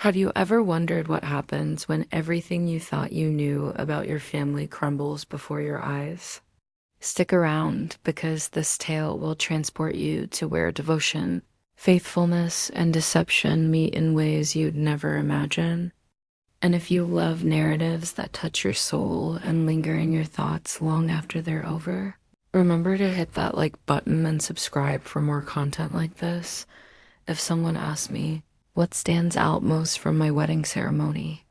Have you ever wondered what happens when everything you thought you knew about your family crumbles before your eyes? Stick around because this tale will transport you to where devotion, faithfulness, and deception meet in ways you'd never imagine. And if you love narratives that touch your soul and linger in your thoughts long after they're over, remember to hit that like button and subscribe for more content like this. If someone asked me, what stands out most from my wedding ceremony?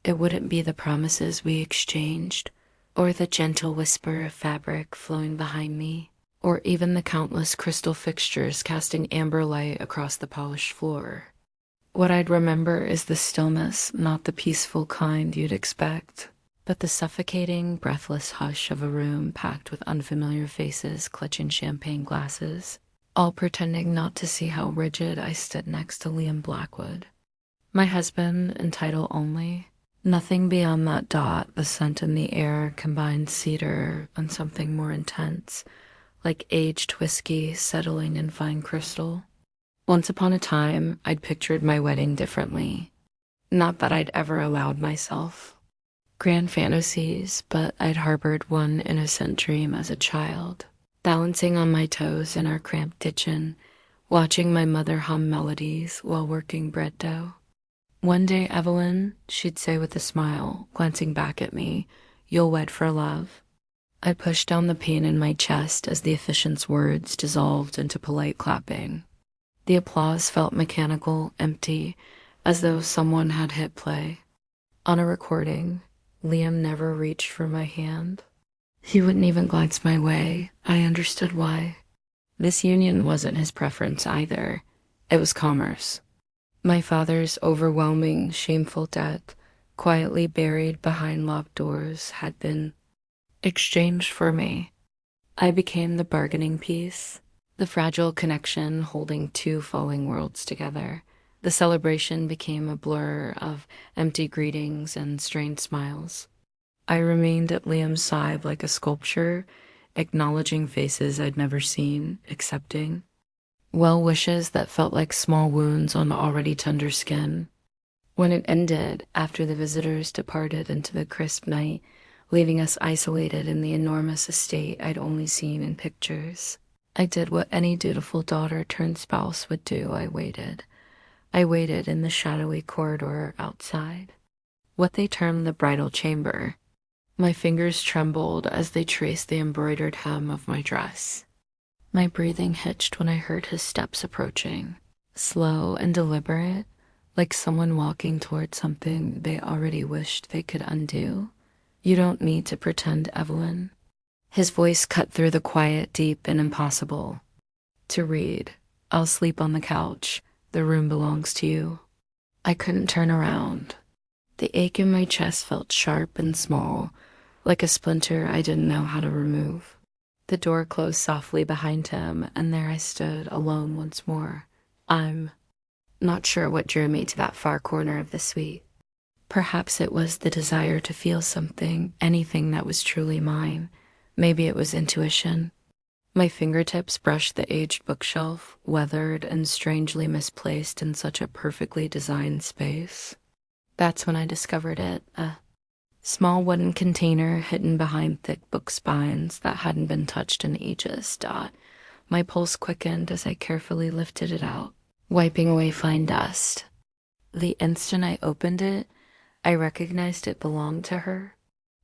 It wouldn't be the promises we exchanged, or the gentle whisper of fabric flowing behind me, or even the countless crystal fixtures casting amber light across the polished floor. What I'd remember is the stillness, not the peaceful kind you'd expect, but the suffocating, breathless hush of a room packed with unfamiliar faces clutching champagne glasses, all pretending not to see how rigid I stood next to Liam Blackwood. My husband in title only. Nothing beyond that dot, the scent in the air combined cedar and something more intense, like aged whiskey settling in fine crystal. Once upon a time, I'd pictured my wedding differently. Not that I'd ever allowed myself grand fantasies, but I'd harbored one innocent dream as a child, balancing on my toes in our cramped kitchen, watching my mother hum melodies while working bread dough. One day, Evelyn, she'd say with a smile, glancing back at me, "You'll wed for love." I pushed down the pain in my chest as the officiant's words dissolved into polite clapping. The applause felt mechanical, empty, as though someone had hit play. On a recording, Liam never reached for my hand. He wouldn't even glance my way. I understood why. This union wasn't his preference either. It was commerce. My father's overwhelming, shameful debt, quietly buried behind locked doors, had been exchanged for me. I became the bargaining piece, the fragile connection holding two falling worlds together. The celebration became a blur of empty greetings and strained smiles. I remained at Liam's side like a sculpture, acknowledging faces I'd never seen, accepting well wishes that felt like small wounds on already tender skin. When it ended, after the visitors departed into the crisp night, leaving us isolated in the enormous estate I'd only seen in pictures, I did what any dutiful daughter turned spouse would do. I waited. I waited in the shadowy corridor outside, what they termed the bridal chamber. My fingers trembled as they traced the embroidered hem of my dress. My breathing hitched when I heard his steps approaching, slow and deliberate, like someone walking toward something they already wished they could undo. "You don't need to pretend, Evelyn." His voice cut through the quiet, deep, and impossible. "To read. I'll sleep on the couch. The room belongs to you." I couldn't turn around. The ache in my chest felt sharp and small, like a splinter I didn't know how to remove. The door closed softly behind him, and there I stood, alone once more. I'm not sure what drew me to that far corner of the suite. Perhaps it was the desire to feel something, anything that was truly mine. Maybe it was intuition. My fingertips brushed the aged bookshelf, weathered and strangely misplaced in such a perfectly designed space. That's when I discovered it, a small wooden container hidden behind thick book spines that hadn't been touched in ages. My pulse quickened as I carefully lifted it out, wiping away fine dust. The instant I opened it, I recognized it belonged to her.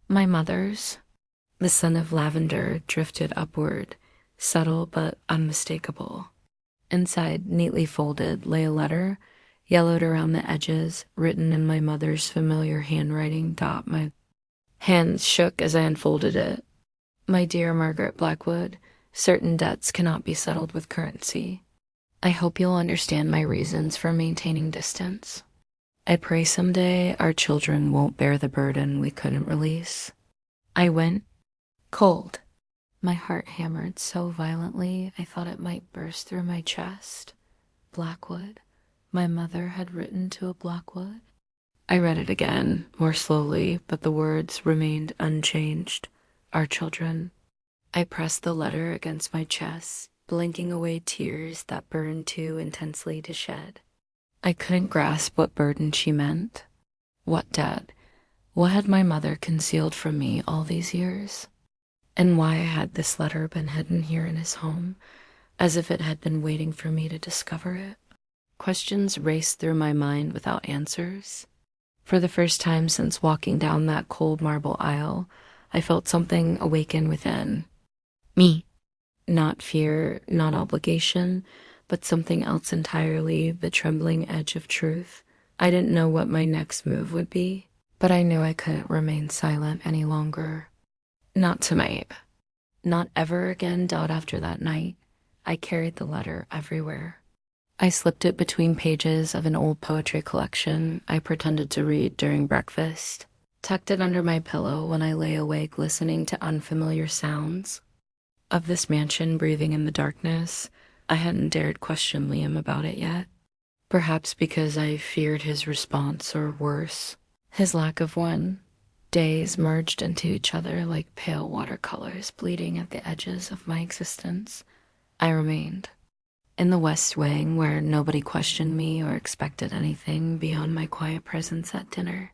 My mother's. The scent of lavender drifted upward, subtle but unmistakable. Inside, neatly folded, lay a letter, yellowed around the edges, written in my mother's familiar handwriting. My hands shook as I unfolded it. "My dear Margaret Blackwood, certain debts cannot be settled with currency. I hope you'll understand my reasons for maintaining distance. I pray someday our children won't bear the burden we couldn't release." I went cold. My heart hammered so violently I thought it might burst through my chest. Blackwood. My mother had written to a Blackwood. I read it again, more slowly, but the words remained unchanged. Our children. I pressed the letter against my chest, blinking away tears that burned too intensely to shed. I couldn't grasp what burden she meant. What debt? What had my mother concealed from me all these years? And why had this letter been hidden here in his home, as if it had been waiting for me to discover it? Questions raced through my mind without answers. For the first time since walking down that cold marble aisle, I felt something awaken within me. Not fear, not obligation, but something else entirely, the trembling edge of truth. I didn't know what my next move would be, but I knew I couldn't remain silent any longer. Not tonight. Not ever again. After that night, I carried the letter everywhere. I slipped it between pages of an old poetry collection I pretended to read during breakfast, tucked it under my pillow when I lay awake listening to unfamiliar sounds of this mansion breathing in the darkness. I hadn't dared question Liam about it yet. Perhaps because I feared his response, or worse, his lack of one. Days merged into each other like pale watercolors bleeding at the edges of my existence. I remained in the West Wing, where nobody questioned me or expected anything beyond my quiet presence at dinner.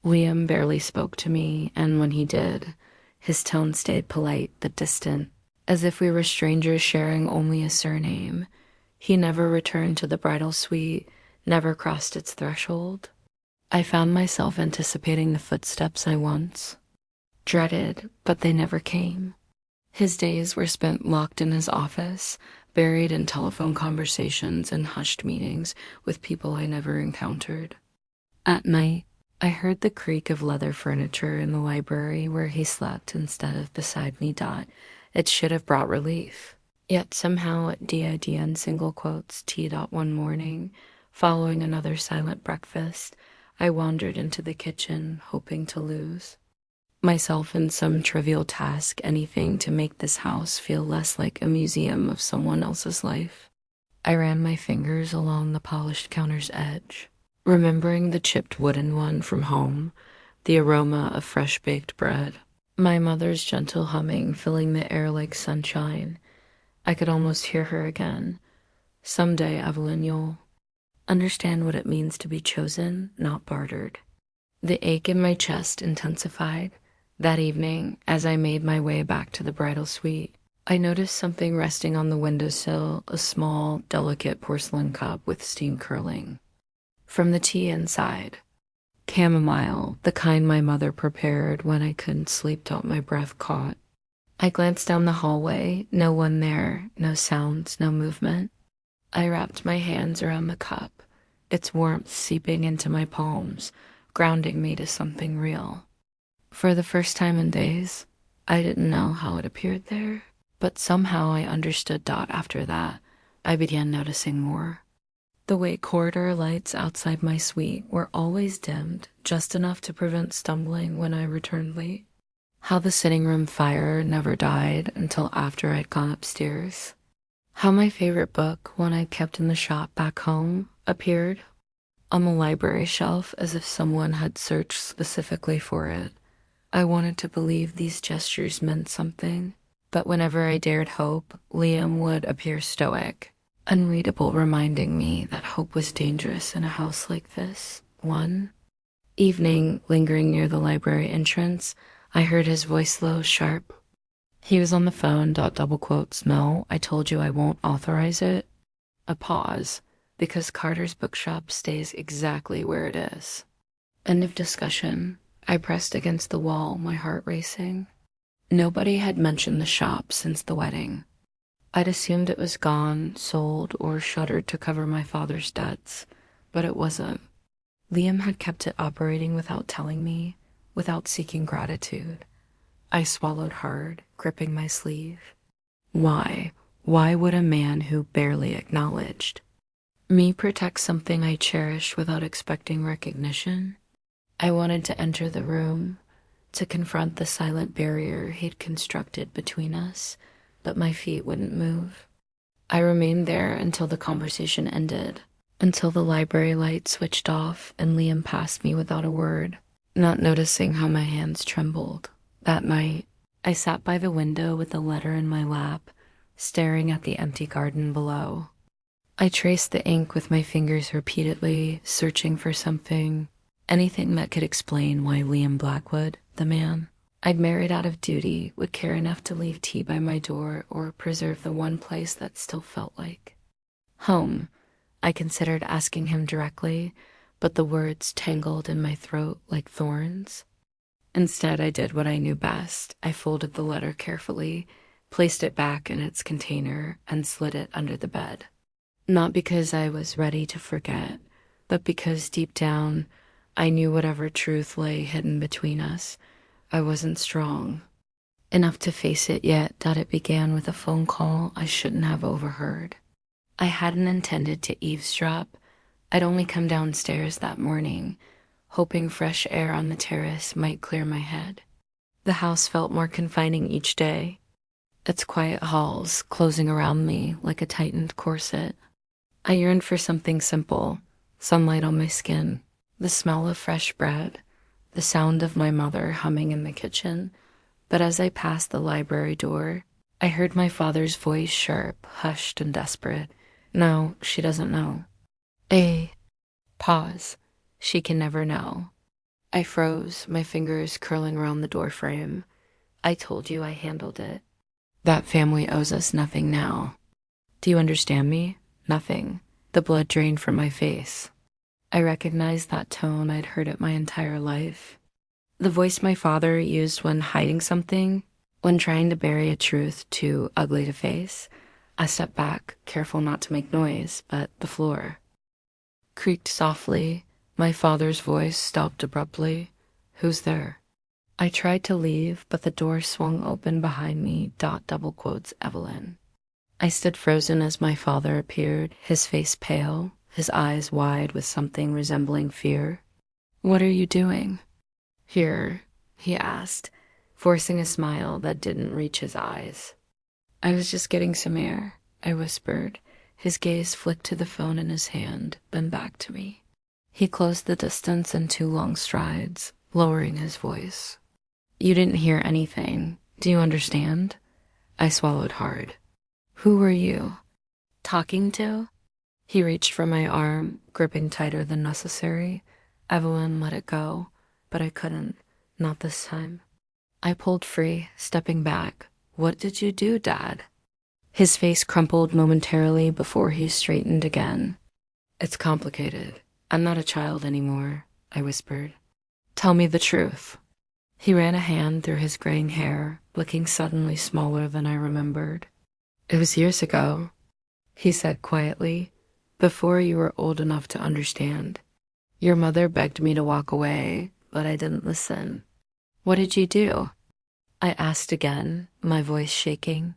Liam barely spoke to me, and when he did, his tone stayed polite but distant, as if we were strangers sharing only a surname. He never returned to the bridal suite, never crossed its threshold. I found myself anticipating the footsteps I once dreaded, but they never came. His days were spent locked in his office, buried in telephone conversations and hushed meetings with people I never encountered. At night, I heard the creak of leather furniture in the library where he slept instead of beside me. It should have brought relief. Yet somehow at DIDN single quotes T. One morning, following another silent breakfast, I wandered into the kitchen, hoping to lose myself in some trivial task, anything to make this house feel less like a museum of someone else's life. I ran my fingers along the polished counter's edge, remembering the chipped wooden one from home, the aroma of fresh-baked bread, my mother's gentle humming filling the air like sunshine. I could almost hear her again. Someday, Evelyn, you'll understand what it means to be chosen, not bartered. The ache in my chest intensified. That evening, as I made my way back to the bridal suite, I noticed something resting on the windowsill, a small, delicate porcelain cup with steam curling from the tea inside. Chamomile, the kind my mother prepared when I couldn't sleep till my breath caught. I glanced down the hallway, no one there, no sounds, no movement. I wrapped my hands around the cup, its warmth seeping into my palms, grounding me to something real. For the first time in days, I didn't know how it appeared there, but somehow I understood. After that, I began noticing more. The way corridor lights outside my suite were always dimmed, just enough to prevent stumbling when I returned late. How the sitting room fire never died until after I'd gone upstairs. How my favorite book, one I'd kept in the shop back home, appeared on the library shelf as if someone had searched specifically for it. I wanted to believe these gestures meant something, but whenever I dared hope, Liam would appear stoic, unreadable, reminding me that hope was dangerous in a house like this. One evening, lingering near the library entrance, I heard his voice low, sharp. He was on the phone. Double quotes, no, I told you I won't authorize it. A pause, because Carter's bookshop stays exactly where it is. End of discussion. I pressed against the wall, my heart racing. Nobody had mentioned the shop since the wedding. I'd assumed it was gone, sold, or shuttered to cover my father's debts, but it wasn't. Liam had kept it operating without telling me, without seeking gratitude. I swallowed hard, gripping my sleeve. Why? Why would a man who barely acknowledged me protect something I cherish without expecting recognition? I wanted to enter the room, to confront the silent barrier he'd constructed between us, but my feet wouldn't move. I remained there until the conversation ended, until the library light switched off and Liam passed me without a word, not noticing how my hands trembled. That night, I sat by the window with the letter in my lap, staring at the empty garden below. I traced the ink with my fingers repeatedly, searching for something, anything that could explain why Liam Blackwood, the man I'd married out of duty, would care enough to leave tea by my door or preserve the one place that still felt like home. I considered asking him directly, but the words tangled in my throat like thorns. Instead, I did what I knew best. I folded the letter carefully, placed it back in its container, and slid it under the bed. Not because I was ready to forget, but because deep down, I knew whatever truth lay hidden between us, I wasn't strong enough to face it yet that it began with a phone call I shouldn't have overheard. I hadn't intended to eavesdrop. I'd only come downstairs that morning, hoping fresh air on the terrace might clear my head. The house felt more confining each day, its quiet halls closing around me like a tightened corset. I yearned for something simple, sunlight on my skin, the smell of fresh bread, the sound of my mother humming in the kitchen. But as I passed the library door, I heard my father's voice sharp, hushed, and desperate. No, she doesn't know. Pause. She can never know. I froze, my fingers curling around the doorframe. I told you I handled it. That family owes us nothing now. Do you understand me? Nothing. The blood drained from my face. I recognized that tone I'd heard it my entire life. The voice my father used when hiding something, when trying to bury a truth too ugly to face. I stepped back, careful not to make noise, but the floor creaked softly. My father's voice stopped abruptly. Who's there? I tried to leave, but the door swung open behind me. Double quotes, Evelyn. I stood frozen as my father appeared, his face pale, his eyes wide with something resembling fear. What are you doing here? He asked, forcing a smile that didn't reach his eyes. I was just getting some air, I whispered. His gaze flicked to the phone in his hand, then back to me. He closed the distance in 2 long strides, lowering his voice. You didn't hear anything. Do you understand? I swallowed hard. Who were you talking to? He reached for my arm, gripping tighter than necessary. Evelyn let it go, but I couldn't. Not this time. I pulled free, stepping back. What did you do, Dad? His face crumpled momentarily before he straightened again. It's complicated. I'm not a child anymore, I whispered. Tell me the truth. He ran a hand through his graying hair, looking suddenly smaller than I remembered. It was years ago, he said quietly, before you were old enough to understand. Your mother begged me to walk away, but I didn't listen. What did you do? I asked again, my voice shaking.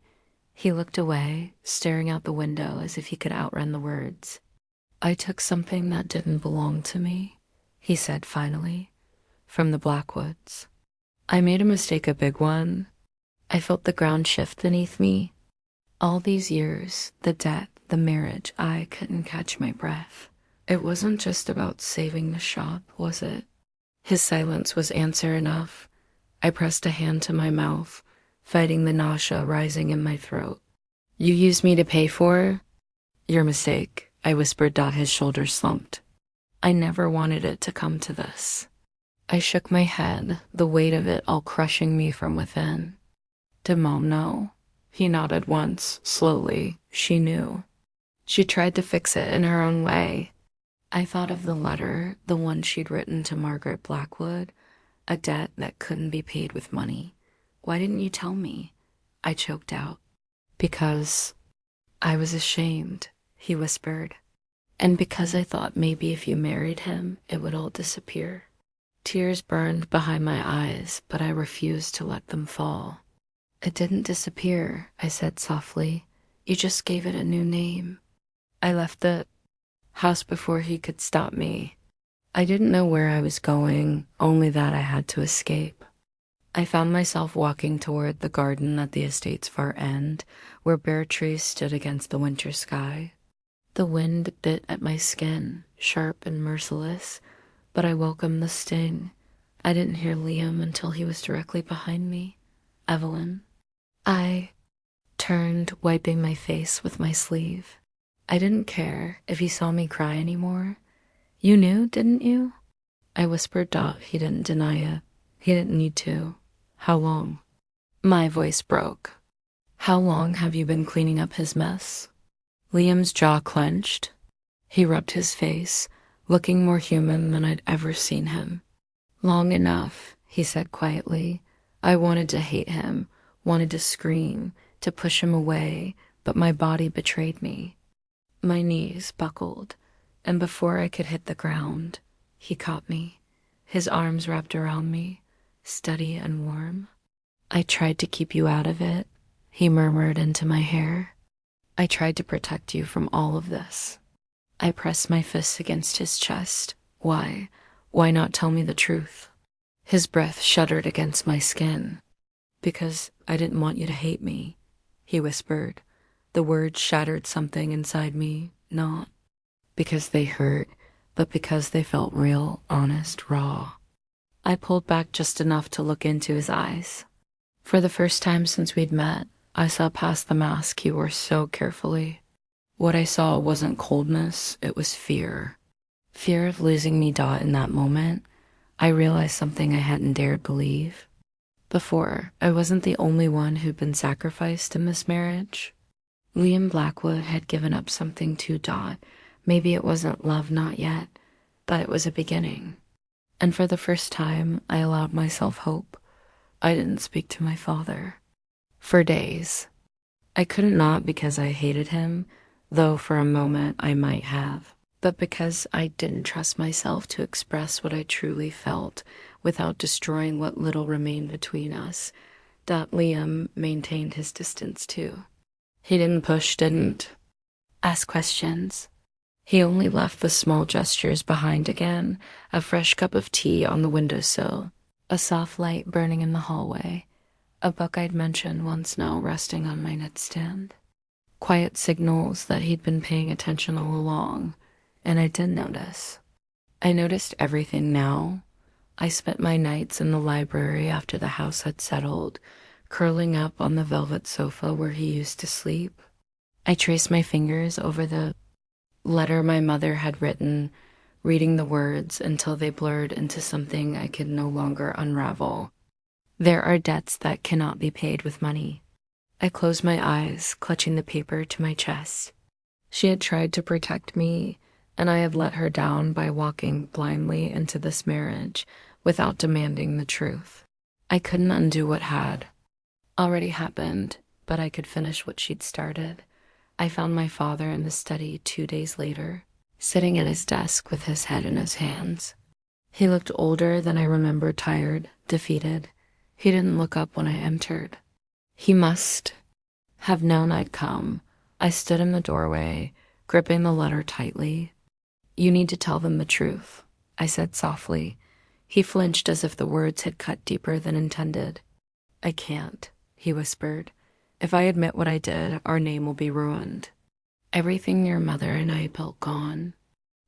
He looked away, staring out the window as if he could outrun the words. I took something that didn't belong to me, he said finally, from the Blackwoods. I made a mistake, a big one. I felt the ground shift beneath me. All these years, the debt, the marriage, I couldn't catch my breath. It wasn't just about saving the shop, was it? His silence was answer enough. I pressed a hand to my mouth, fighting the nausea rising in my throat. You used me to pay for your mistake, I whispered. His shoulders slumped. I never wanted it to come to this. I shook my head, the weight of it all crushing me from within. Did Mom know? He nodded once, slowly. She knew. She tried to fix it in her own way. I thought of the letter, the one she'd written to Margaret Blackwood, a debt that couldn't be paid with money. Why didn't you tell me? I choked out. Because I was ashamed, he whispered. And because I thought maybe if you married him, it would all disappear. Tears burned behind my eyes, but I refused to let them fall. It didn't disappear, I said softly. You just gave it a new name. I left the house before he could stop me. I didn't know where I was going, only that I had to escape. I found myself walking toward the garden at the estate's far end, where bare trees stood against the winter sky. The wind bit at my skin, sharp and merciless, but I welcomed the sting. I didn't hear Liam until he was directly behind me. Evelyn. I turned, wiping my face with my sleeve. I didn't care if he saw me cry anymore. You knew, didn't you? I whispered. He didn't deny it. He didn't need to. How long? My voice broke. How long have you been cleaning up his mess? Liam's jaw clenched. He rubbed his face, looking more human than I'd ever seen him. Long enough, he said quietly. I wanted to hate him, wanted to scream, to push him away, but my body betrayed me. My knees buckled, and before I could hit the ground, he caught me, his arms wrapped around me, steady and warm. I tried to keep you out of it, he murmured into my hair. I tried to protect you from all of this. I pressed my fists against his chest. Why? Why not tell me the truth? His breath shuddered against my skin. Because I didn't want you to hate me, he whispered. The words shattered something inside me, not because they hurt, but because they felt real, honest, raw. I pulled back just enough to look into his eyes. For the first time since we'd met, I saw past the mask he wore so carefully. What I saw wasn't coldness, it was fear. Fear of losing me. In that moment, I realized something I hadn't dared believe. Before, I wasn't the only one who'd been sacrificed in this marriage. Liam Blackwood had given up something too. Maybe it wasn't love, not yet, but it was a beginning. And for the first time, I allowed myself hope. I didn't speak to my father. For days. I couldn't, not because I hated him, though for a moment I might have, but because I didn't trust myself to express what I truly felt without destroying what little remained between us. Liam maintained his distance too. He didn't push, didn't ask questions. He only left the small gestures behind again, a fresh cup of tea on the windowsill, a soft light burning in the hallway, a book I'd mentioned once now resting on my nightstand. Quiet signals that he'd been paying attention all along, and I did notice. I noticed everything now. I spent my nights in the library after the house had settled, curling up on the velvet sofa where he used to sleep. I traced my fingers over the letter my mother had written, reading the words until they blurred into something I could no longer unravel. There are debts that cannot be paid with money. I closed my eyes, clutching the paper to my chest. She had tried to protect me, and I had let her down by walking blindly into this marriage without demanding the truth. I couldn't undo what had already happened, but I could finish what she'd started. I found my father in the study 2 days later, sitting at his desk with his head in his hands. He looked older than I remembered, tired, defeated. He didn't look up when I entered. He must have known I'd come. I stood in the doorway, gripping the letter tightly. You need to tell them the truth, I said softly. He flinched as if the words had cut deeper than intended. I can't, he whispered. If I admit what I did, our name will be ruined. Everything your mother and I built gone.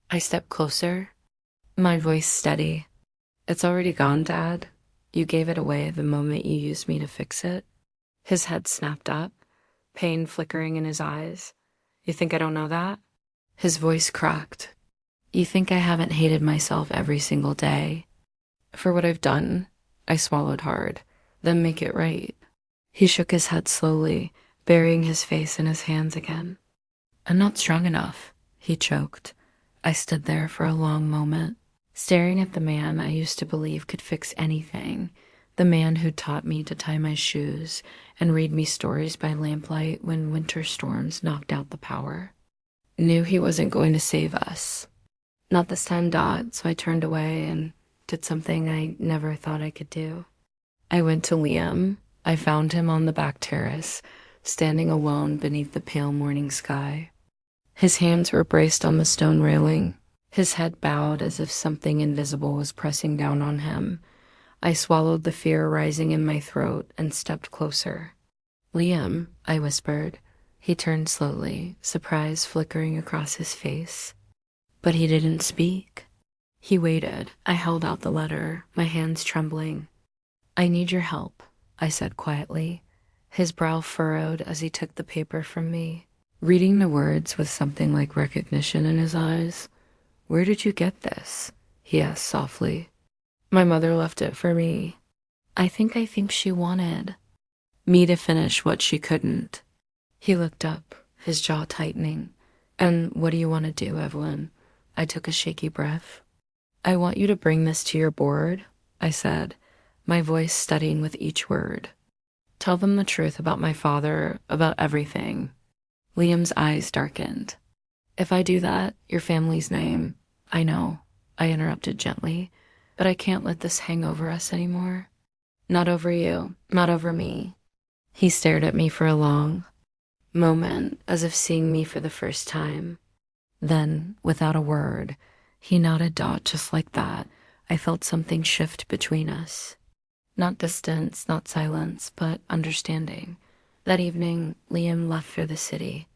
I stepped closer, my voice steady. It's already gone, Dad. You gave it away the moment you used me to fix it. His head snapped up, pain flickering in his eyes. You think I don't know that? His voice cracked. You think I haven't hated myself every single day? For what I've done, I swallowed hard. Then make it right. He shook his head slowly, burying his face in his hands again. I'm not strong enough, he choked. I stood there for a long moment, staring at the man I used to believe could fix anything, the man who taught me to tie my shoes and read me stories by lamplight when winter storms knocked out the power. Knew he wasn't going to save us. Not this time, so I turned away and did something I never thought I could do. I went to Liam. I found him on the back terrace, standing alone beneath the pale morning sky. His hands were braced on the stone railing, his head bowed as if something invisible was pressing down on him. I swallowed the fear rising in my throat and stepped closer. Liam, I whispered. He turned slowly, surprise flickering across his face. But he didn't speak. He waited. I held out the letter, my hands trembling. I need your help, I said quietly. His brow furrowed as he took the paper from me. reading the words with something like recognition in his eyes. "Where did you get this?" he asked softly. "My mother left it for me." I think she wanted me to finish what she couldn't. He looked up, his jaw tightening. "And what do you want to do, Evelyn?" I took a shaky breath. "I want you to bring this to your board," I said, my voice steadying with each word. "Tell them the truth about my father, about everything." Liam's eyes darkened. "If I do that, your family's name—" "I know," I interrupted gently, "but I can't let this hang over us anymore." "Not over you, not over me." He stared at me for a long moment, as if seeing me for the first time. Then, without a word, he nodded. Just like that, I felt something shift between us. Not distance, not silence, but understanding. That evening, Liam left for the city.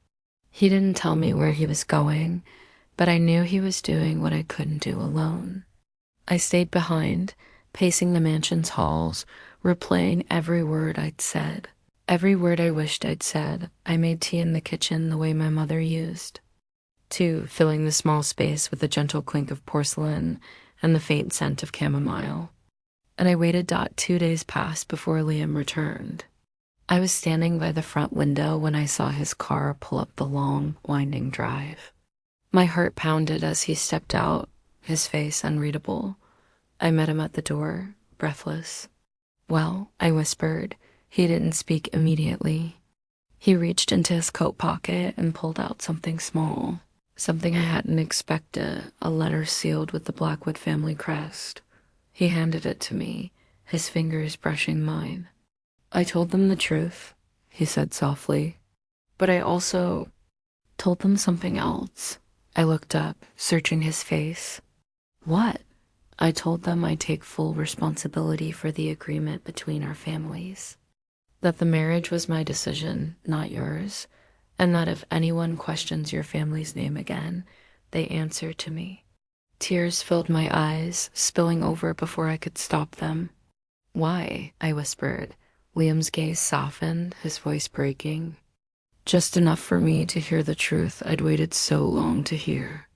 He didn't tell me where he was going, but I knew he was doing what I couldn't do alone. I stayed behind, pacing the mansion's halls, replaying every word I'd said. Every word I wished I'd said. I made tea in the kitchen the way my mother used. Too, filling the small space with the gentle clink of porcelain and the faint scent of chamomile. And I waited. 2 days passed before Liam returned. I was standing by the front window when I saw his car pull up the long, winding drive. My heart pounded as he stepped out, his face unreadable. I met him at the door, breathless. "Well," I whispered. He didn't speak immediately. He reached into his coat pocket and pulled out something small, something I hadn't expected, a letter sealed with the Blackwood family crest. He handed it to me, his fingers brushing mine. "I told them the truth," he said softly, "but I also told them something else." I looked up, searching his face. "What?" "I told them I take full responsibility for the agreement between our families. That the marriage was my decision, not yours, and that if anyone questions your family's name again, they answer to me." Tears filled my eyes, spilling over before I could stop them. "Why?" I whispered. Liam's gaze softened, his voice breaking. "Just enough for me to hear the truth I'd waited so long to hear."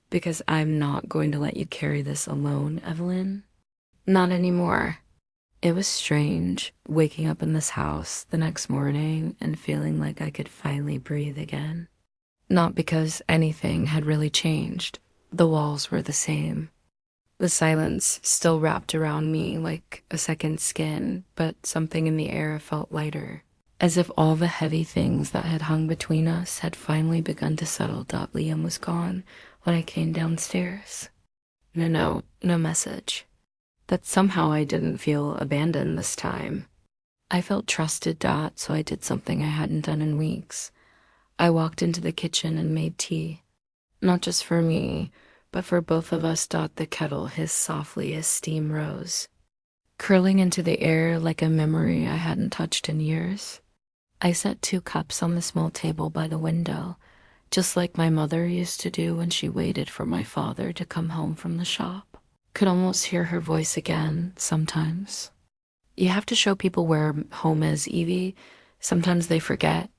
"Because I'm not going to let you carry this alone, Evelyn." "Not anymore." It was strange, waking up in this house the next morning and feeling like I could finally breathe again. Not because anything had really changed. The walls were the same. The silence still wrapped around me like a second skin, but something in the air felt lighter, as if all the heavy things that had hung between us had finally begun to settle. Liam was gone when I came downstairs. No note, no message. That somehow I didn't feel abandoned this time. I felt trusted. So I did something I hadn't done in weeks. I walked into the kitchen and made tea. Not just for me, but for both of us. The kettle hissed softly as steam rose, curling into the air like a memory I hadn't touched in years. I set 2 cups on the small table by the window, just like my mother used to do when she waited for my father to come home from the shop. Could almost hear her voice again sometimes. "You have to show people where home is, Evie. Sometimes they forget."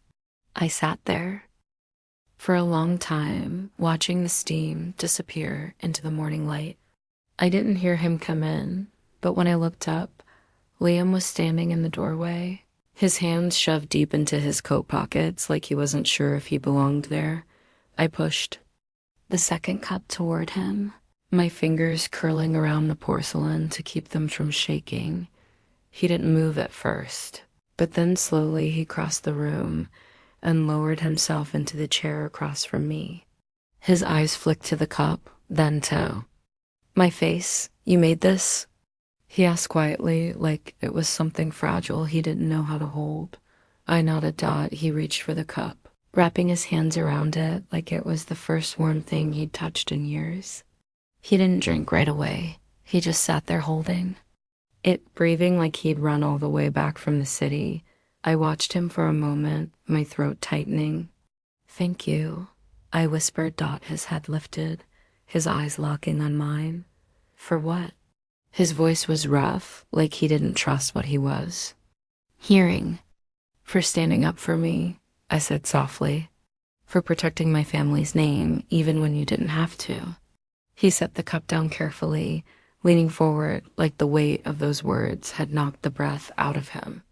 I sat there for a long time, watching the steam disappear into the morning light. I didn't hear him come in, but when I looked up, Liam was standing in the doorway, his hands shoved deep into his coat pockets like he wasn't sure if he belonged there. I pushed the second cup toward him, my fingers curling around the porcelain to keep them from shaking. He didn't move at first, but then slowly he crossed the room and lowered himself into the chair across from me. His eyes flicked to the cup, then to my face. "You made this?" he asked quietly, like it was something fragile he didn't know how to hold. I nodded. He reached for the cup, wrapping his hands around it like it was the first warm thing he'd touched in years. He didn't drink right away. He just sat there holding it, breathing like he'd run all the way back from the city. I watched him for a moment, my throat tightening. "Thank you," I whispered. His head lifted, his eyes locking on mine. "For what?" His voice was rough, like he didn't trust what he was hearing. "For standing up for me," I said softly. for protecting my family's name even when you didn't have to. He set the cup down carefully, leaning forward like the weight of those words had knocked the breath out of him.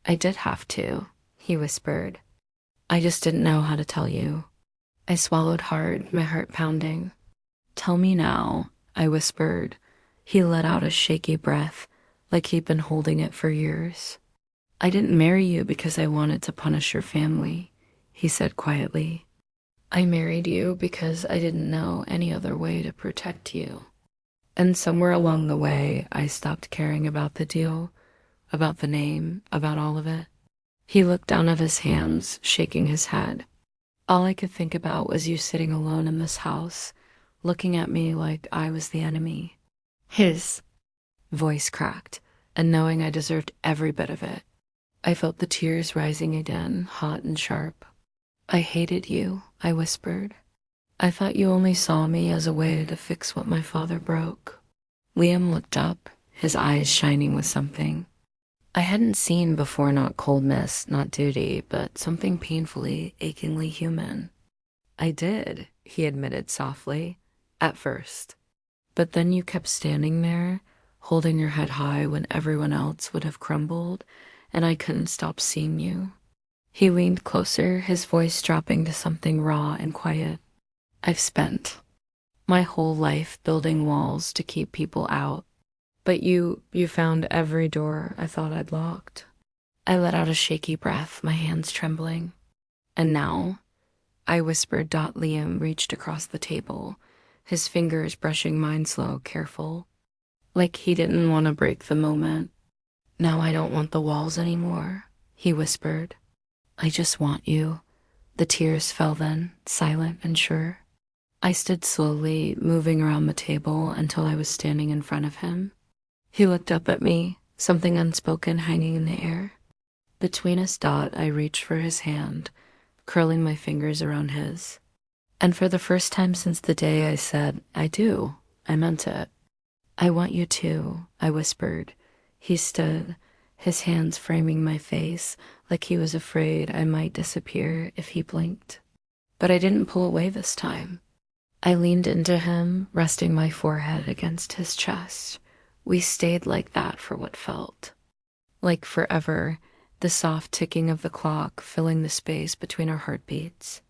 I did have to, he whispered. I just didn't know how to tell you. I swallowed hard, my heart pounding. Tell me now, I whispered. He let out a shaky breath, like he'd been holding it for years. I didn't marry you because I wanted to punish your family, he said quietly. I married you because I didn't know any other way to protect you. And somewhere along the way, I stopped caring about the deal, about the name, about all of it. He looked down at his hands, shaking his head. All I could think about was you sitting alone in this house, looking at me like I was the enemy. His voice cracked, and knowing I deserved every bit of it. I felt the tears rising again, hot and sharp. I hated you, I whispered. I thought you only saw me as a way to fix what my father broke. Liam looked up, his eyes shining with something I hadn't seen before, not coldness, not duty, but something painfully, achingly human. I did, he admitted softly, at first. But then you kept standing there, holding your head high when everyone else would have crumbled, and I couldn't stop seeing you. He leaned closer, his voice dropping to something raw and quiet. I've spent my whole life building walls to keep people out. But you found every door I thought I'd locked. I let out a shaky breath, my hands trembling. And now, I whispered. Liam reached across the table, his fingers brushing mine slow, careful, like he didn't want to break the moment. Now I don't want the walls anymore, he whispered. I just want you. The tears fell then, silent and sure. I stood slowly, moving around the table until I was standing in front of him. He looked up at me, something unspoken hanging in the air. Between us, I reached for his hand, curling my fingers around his. And for the first time since the day I said, I do, I meant it. I want you too, I whispered. He stood, his hands framing my face, like he was afraid I might disappear if he blinked. But I didn't pull away this time. I leaned into him, resting my forehead against his chest. We stayed like that for what felt like forever, the soft ticking of the clock filling the space between our heartbeats.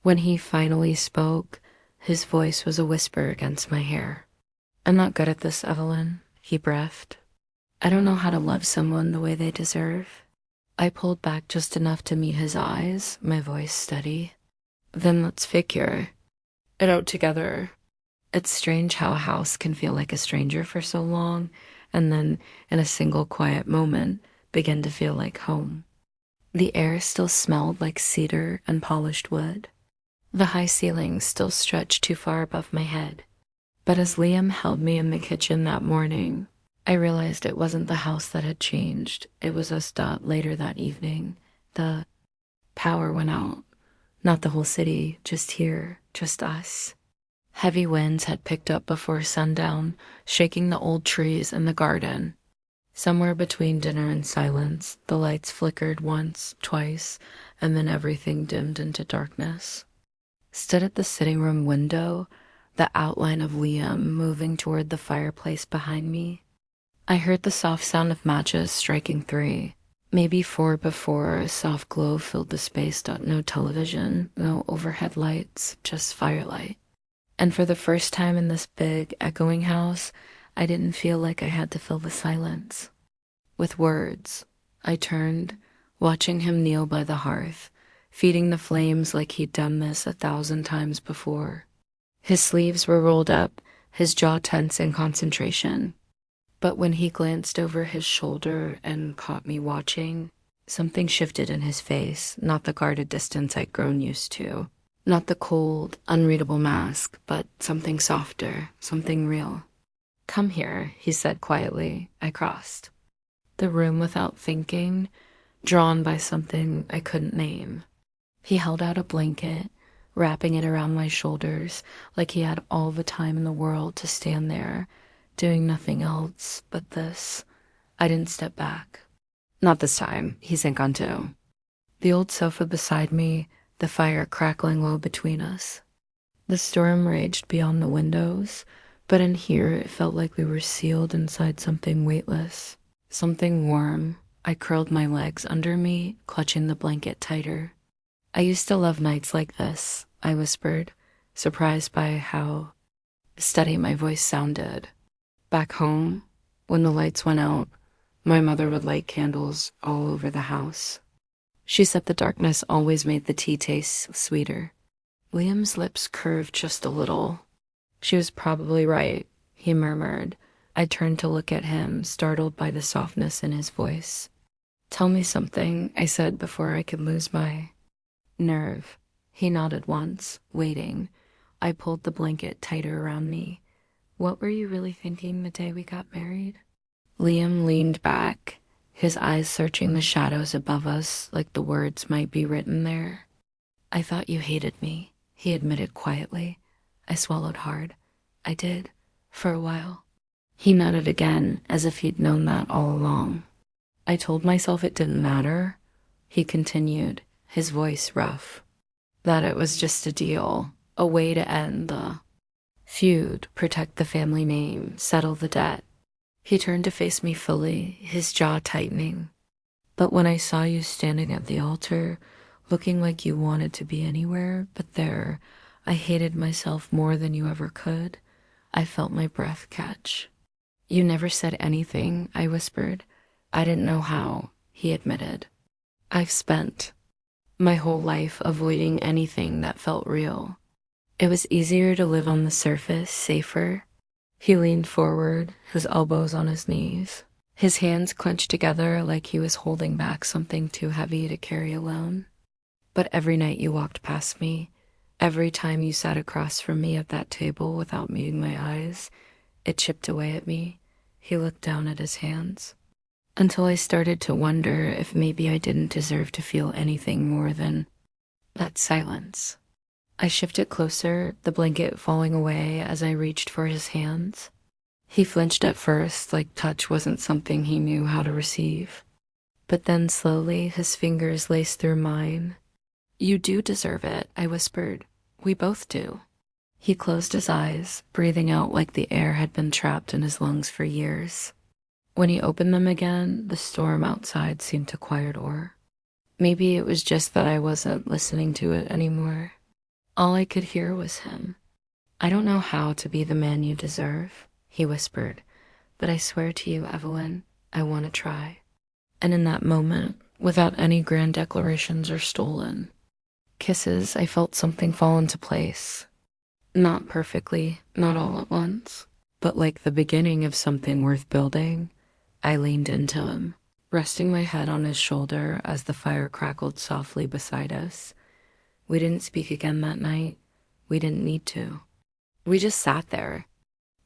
When he finally spoke, his voice was a whisper against my hair. I'm not good at this, Evelyn, he breathed. I don't know how to love someone the way they deserve. I pulled back just enough to meet his eyes, my voice steady. Then let's figure it out together. It's strange how a house can feel like a stranger for so long, and then, in a single quiet moment, begin to feel like home. The air still smelled like cedar and polished wood. The high ceilings still stretched too far above my head. But as Liam held me in the kitchen that morning, I realized it wasn't the house that had changed. It was us. Later that evening, the power went out. Not the whole city, just here, just us. Heavy winds had picked up before sundown, shaking the old trees in the garden. Somewhere between dinner and silence, the lights flickered once, twice, and then everything dimmed into darkness. Stood at the sitting room window, the outline of Liam moving toward the fireplace behind me. I heard the soft sound of matches striking 3, maybe 4 before a soft glow filled the space. No television, no overhead lights, just firelight. And for the first time in this big, echoing house, I didn't feel like I had to fill the silence with words. I turned, watching him kneel by the hearth, feeding the flames like he'd done this 1,000 times before. His sleeves were rolled up, his jaw tense in concentration. But when he glanced over his shoulder and caught me watching, something shifted in his face, not the guarded distance I'd grown used to. Not the cold, unreadable mask, but something softer, something real. Come here, he said quietly. I crossed the room without thinking, drawn by something I couldn't name. He held out a blanket, wrapping it around my shoulders like he had all the time in the world to stand there, doing nothing else but this. I didn't step back. Not this time, he sank onto the old sofa beside me, the fire crackling low between us. The storm raged beyond the windows, but in here it felt like we were sealed inside something weightless, something warm. I curled my legs under me, clutching the blanket tighter. I used to love nights like this, I whispered, surprised by how steady my voice sounded. Back home, when the lights went out, my mother would light candles all over the house. She said the darkness always made the tea taste sweeter. Liam's lips curved just a little. She was probably right, he murmured. I turned to look at him, startled by the softness in his voice. Tell me something, I said before I could lose my nerve. He nodded once, waiting. I pulled the blanket tighter around me. What were you really thinking the day we got married? Liam leaned back, his eyes searching the shadows above us like the words might be written there. I thought you hated me, he admitted quietly. I swallowed hard. I did, for a while. He nodded again, as if he'd known that all along. I told myself it didn't matter, he continued, his voice rough. That it was just a deal, a way to end the feud, protect the family name, settle the debt. He turned to face me fully, his jaw tightening. But when I saw you standing at the altar, looking like you wanted to be anywhere but there, I hated myself more than you ever could. I felt my breath catch. You never said anything, I whispered. I didn't know how, he admitted. I've spent my whole life avoiding anything that felt real. It was easier to live on the surface, safer. He leaned forward, his elbows on his knees, his hands clenched together like he was holding back something too heavy to carry alone. But every night you walked past me, every time you sat across from me at that table without meeting my eyes, it chipped away at me. He looked down at his hands, until I started to wonder if maybe I didn't deserve to feel anything more than that silence. I shifted closer, the blanket falling away as I reached for his hands. He flinched at first, like touch wasn't something he knew how to receive. But then slowly, his fingers laced through mine. You do deserve it, I whispered. We both do. He closed his eyes, breathing out like the air had been trapped in his lungs for years. When he opened them again, the storm outside seemed to quiet o'er. Maybe it was just that I wasn't listening to it anymore. All I could hear was him. I don't know how to be the man you deserve, he whispered, but I swear to you, Evelyn, I want to try. And in that moment, without any grand declarations or stolen kisses, I felt something fall into place. Not perfectly, not all at once, but like the beginning of something worth building. I leaned into him, resting my head on his shoulder as the fire crackled softly beside us. We didn't speak again that night. We didn't need to. We just sat there,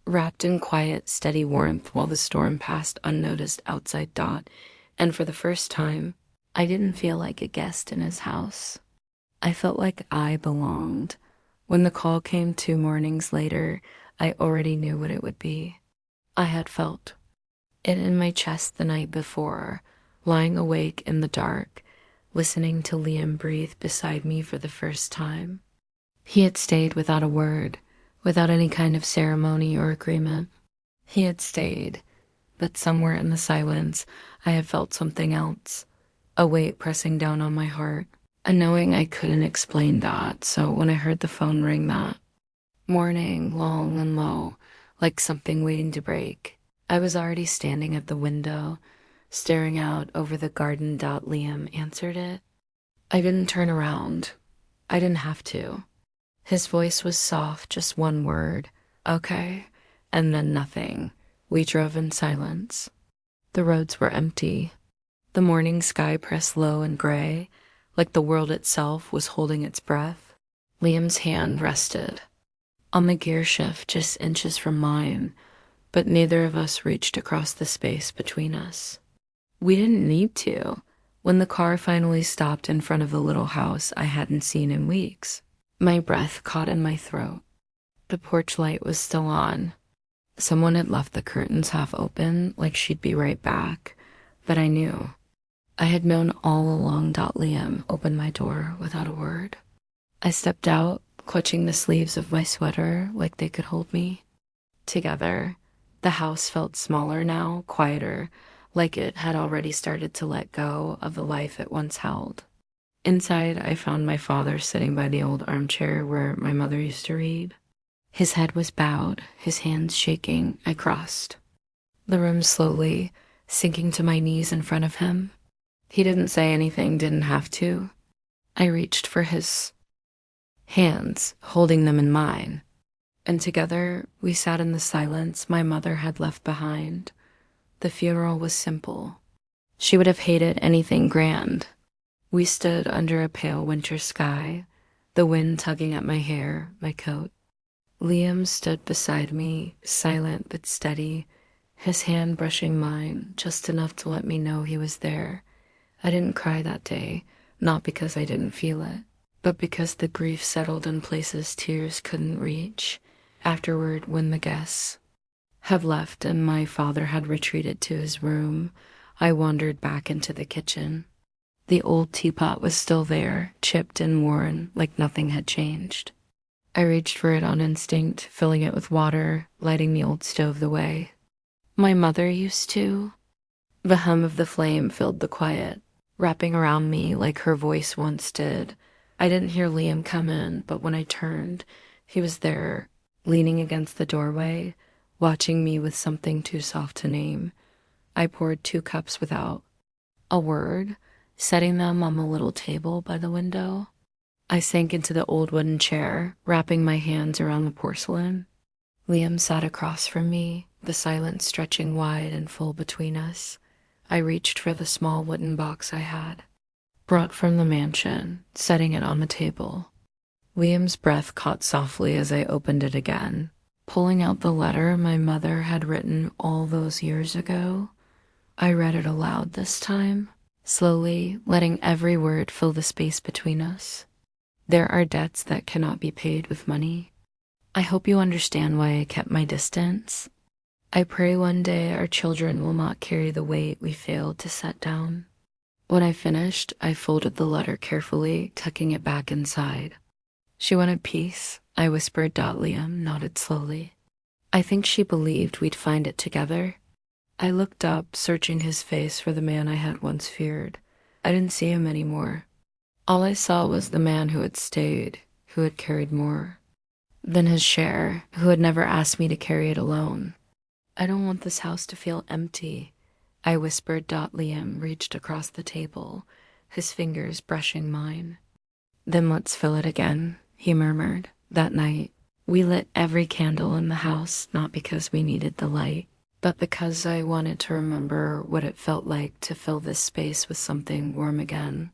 wrapped in quiet, steady warmth while the storm passed unnoticed outside Dot, and for the first time, I didn't feel like a guest in his house. I felt like I belonged. When the call came 2 mornings later, I already knew what it would be. I had felt it in my chest the night before, lying awake in the dark, listening to Liam breathe beside me for the first time. He had stayed without a word, without any kind of ceremony or agreement. He had stayed, but somewhere in the silence, I had felt something else, a weight pressing down on my heart, a knowing I couldn't explain that. So when I heard the phone ring that morning, long and low, like something waiting to break, I was already standing at the window, staring out over the garden. Liam answered it. I didn't turn around. I didn't have to. His voice was soft, just one word, okay, and then nothing. We drove in silence. The roads were empty. The morning sky pressed low and gray, like the world itself was holding its breath. Liam's hand rested on the gear shift just inches from mine, but neither of us reached across the space between us. We didn't need to. When the car finally stopped in front of the little house I hadn't seen in weeks, my breath caught in my throat. The porch light was still on. Someone had left the curtains half open, like she'd be right back, but I knew I had known all along. Liam opened my door without a word. I stepped out, clutching the sleeves of my sweater like they could hold me. Together, the house felt smaller now, quieter, like it had already started to let go of the life it once held. Inside, I found my father sitting by the old armchair where my mother used to read. His head was bowed, his hands shaking. I crossed the room slowly, sinking to my knees in front of him. He didn't say anything, didn't have to. I reached for his hands, holding them in mine, and together we sat in the silence my mother had left behind. The funeral was simple. She would have hated anything grand. We stood under a pale winter sky, the wind tugging at my hair, my coat. Liam stood beside me, silent but steady, his hand brushing mine, just enough to let me know he was there. I didn't cry that day, not because I didn't feel it, but because the grief settled in places tears couldn't reach. Afterward, when the guests had left and my father had retreated to his room, I wandered back into the kitchen. The old teapot was still there, chipped and worn, like nothing had changed. I reached for it on instinct, filling it with water, lighting the old stove the way. My mother used to. The hum of the flame filled the quiet, wrapping around me like her voice once did. I didn't hear Liam come in, but when I turned, he was there, leaning against the doorway, watching me with something too soft to name. I poured 2 cups without a word, setting them on the little table by the window. I sank into the old wooden chair, wrapping my hands around the porcelain. Liam sat across from me, the silence stretching wide and full between us. I reached for the small wooden box I had brought from the mansion, setting it on the table. Liam's breath caught softly as I opened it again, pulling out the letter my mother had written all those years ago. I read it aloud this time, slowly, letting every word fill the space between us. There are debts that cannot be paid with money. I hope you understand why I kept my distance. I pray one day our children will not carry the weight we failed to set down. When I finished, I folded the letter carefully, tucking it back inside. She wanted peace, I whispered. Liam nodded slowly. I think she believed we'd find it together. I looked up, searching his face for the man I had once feared. I didn't see him anymore. All I saw was the man who had stayed, who had carried more than his share, who had never asked me to carry it alone. I don't want this house to feel empty, I whispered. Liam reached across the table, his fingers brushing mine. Then let's fill it again, he murmured. That night, we lit every candle in the house, not because we needed the light, but because I wanted to remember what it felt like to fill this space with something warm again.